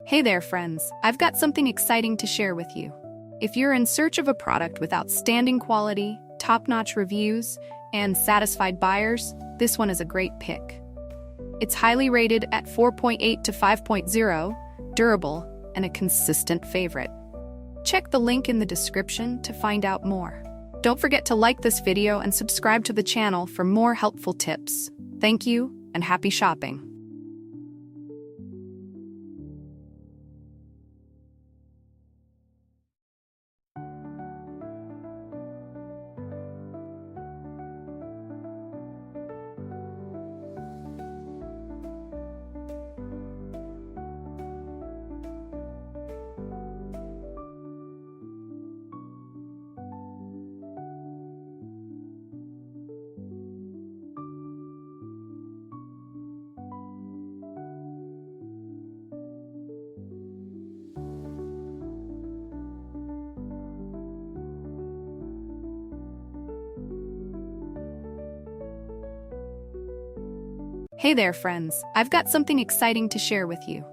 Hey there, friends. I've got something exciting to share with you. If you're in search of a product with outstanding quality, top-notch reviews, and satisfied buyers, this one is a great pick. It's highly rated at 4.8 to 5.0, durable, and a consistent favorite. Check the link in the description to find out more. Don't forget to like this video and subscribe to the channel for more helpful tips. Thank you, and happy shopping. Hey there, friends. I've got something exciting to share with you.